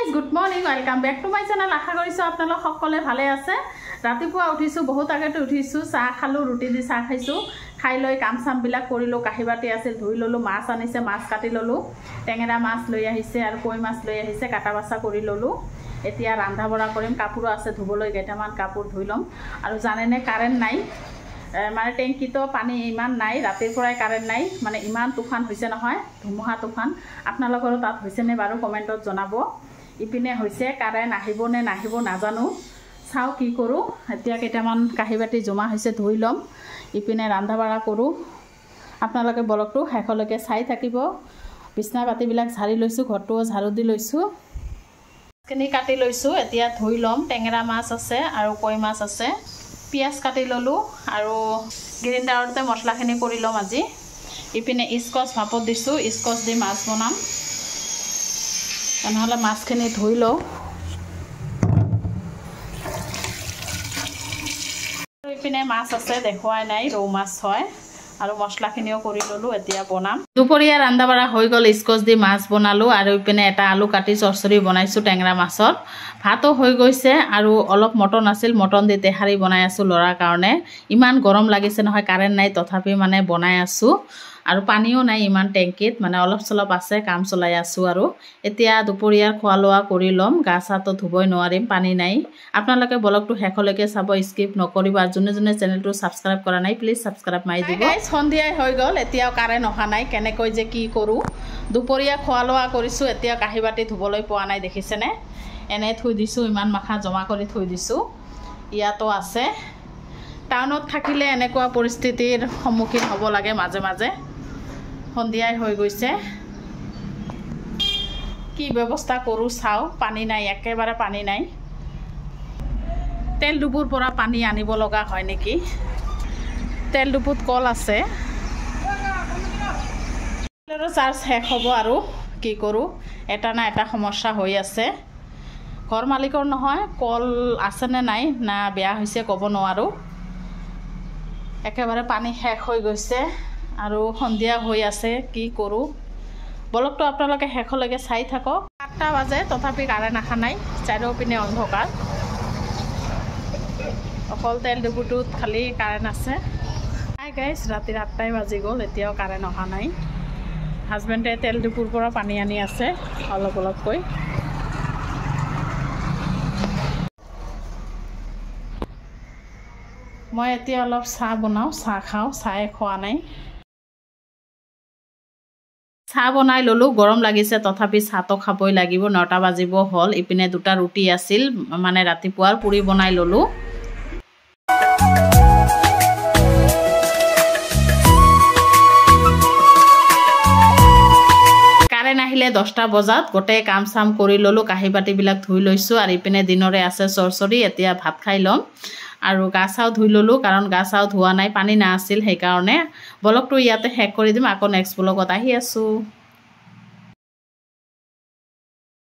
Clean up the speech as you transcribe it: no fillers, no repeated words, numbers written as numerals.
guys, good morning. Welcome back to my channel. আশা কৰিছো আপোনালোক সকলে ভালে আছে। ৰাতিপুৱা উঠিছো বহুত আগতে উঠিছো, চাহ খালো, ৰুটি দি চাহ খাইছো। খাই লৈ কাম সাম বিলাক কৰিলো, কাহিবাটি আছিল ধুই ললো, মাছ আনিছে, মাছ কাটি ললো, টেঙৰা মাছ লৈ আহিছে আৰু কই মাছ লৈ আহিছে, কাটা বাছা কৰি ললো। এতিয়া ৰান্ধা বঢ়া কৰিম, কাপোৰ আছে ধুবলৈ, কেইটামান কাপোৰ ধুই লম। আৰু জানেনে কাৰেন্ট নাই, মানে টেংকিতো পানী ইমান নাই, ৰাতিৰ পৰাই কাৰেন্ট নাই, মানে ইমান তুফান হৈছে নহয়, ধুমুহা তুফান। আপোনালোকৰ তাত হৈছে নে বাৰু কমেন্টত জনাব। ইপিনে হৈছে কাৰেন্ট আহিব নে নাহিব নাজানো, চাও কি কৰো। এতিয়া কেইটামান কাহিবাটি জমা হৈছে ধুই লম, ইপিনে ৰান্ধা বাঢ়া কৰো। আপোনালোকে ব্লগটো শেষলৈকে চাই থাকিব। বিছনা পাতিবিলাক ঝাৰি লৈছো, ঘৰটোও ঝাৰু দি লৈছো, মাছখিনি কাটি লৈছো। এতিয়া ধুই লম। টেঙৰা মাছ আছে আৰু কই মাছ আছে, পিয়াজ কাটি ললো আৰু গ্ৰাইণ্ডাৰতে মছলাখিনি কৰি লম আজি। ইপিনে স্কচ ভাপত দিছো, স্কচ দি মাছ বনাম। নহলে মাছখিনি ধুই লওঁ। ইপিনে মাছ আছে, দেখুৱাই নাই, ৰৌ মাছ হয় আৰু মছলাখিনিও কৰি ললো। এতিয়া বনাম। দুপৰীয়া ৰান্ধা বাঢ়া হৈ গ'ল, স্কচ দি মাছ বনালো আৰু ইপিনে এটা আলু কাটি চৰচৰি বনাইছো টেঙৰা মাছৰ। ভাতো হৈ গৈছে আৰু অলপ মটন আছিল, মটন দি তেহাৰি বনাই আছো ল'ৰাৰ কাৰণে। ইমান গৰম লাগিছে নহয়, কাৰেণ্ট নাই, তথাপি মানে বনাই আছো। আৰু পানীও নাই ইমান টেংকিত, মানে অলপ চলপ আছে, কাম চলাই আছো। আৰু এতিয়া দুপৰীয়াৰ খোৱা লোৱা কৰি ল'ম। গা চাটো ধুবই নোৱাৰিম, পানী নাই। আপোনালোকে ব্লগটো শেষলৈকে চাব, স্কিপ নকৰিব। আৰু যোনে যোনে চেনেলটো ছাবস্ক্ৰাইব কৰা নাই প্লিজ ছাবস্ক্ৰাইব মাৰি দিব। সন্ধিয়াই হৈ গ'ল, এতিয়াও কাৰেণ্ট অহা নাই, কেনেকৈ যে কি কৰোঁ। দুপৰীয়া খোৱা লোৱা কৰিছোঁ, এতিয়া কাঁহী বাতি ধুবলৈ পোৱা নাই, দেখিছেনে? এনে থৈ দিছোঁ, ইমান মাখা জমা কৰি থৈ দিছোঁ। ইয়াতো আছে। টাউনত থাকিলে এনেকুৱা পৰিস্থিতিৰ সন্মুখীন হ'ব লাগে মাজে মাজে। সন্ধিয়াই হৈ গৈছে, কি ব্যৱস্থা কৰোঁ চাওঁ। পানী নাই, একেবাৰে পানী নাই। তেল ডিপুৰ পৰা পানী আনিব লগা হয় নেকি। তেল ডিপুত কল আছে, চাৰ্জ শেষ হ'ব আৰু কি কৰোঁ। এটা না এটা সমস্যা হৈ আছে। ঘৰ মালিকৰ নহয়, কল আছেনে নাই না বেয়া হৈছে ক'ব নোৱাৰোঁ। একেবাৰে পানী শেষ হৈ গৈছে আৰু সন্ধিয়া হৈ আছে, কি কৰোঁ। ব্লগটো আপোনালোকে শেষলৈকে চাই থাকক। 8টা বাজে, তথাপি কাৰেণ্ট অহা নাই, চাৰিওপিনে অন্ধকাৰ। অকল তেল ডিপুটোত খালি কাৰেণ্ট আছে। হাই গাইজ, ৰাতি 8টাই বাজি গ'ল, এতিয়াও কাৰেণ্ট অহা নাই। হাজবেণ্ডে তেল ডিপুৰ পৰা পানী আনি আছে অলপ অলপকৈ। মই এতিয়া অলপ চাহ বনাওঁ, চাহ খাওঁ, চাহে খোৱা নাই। চাহ বনাই ল'লোঁ, গৰম লাগিছে তথাপি চাহটো খাবই লাগিব। 9টা বাজিব হ'ল। ইপিনে 2টা ৰুটি আছিল, মানে ৰাতিপুৱাৰ পুৰি বনাই ল'লোঁ। কাৰেণ্ট আহিলে 10টা বজাত গোটেই কাম চাম কৰি ল'লোঁ, কাঁহী বাতিবিলাক ধুই লৈছোঁ। আৰু ইপিনে দিনৰে আছে চৰচৰি। এতিয়া ভাত খাই ল'ম আৰু গা চাও ধুই ল'লোঁ, কাৰণ গা চাও ধোৱা নাই, পানী নাছিল সেইকাৰণে। ব্লগটো ইয়াতে শেষ কৰি দিম, আকৌ নেক্সট ব্লগত আহি আছোঁ।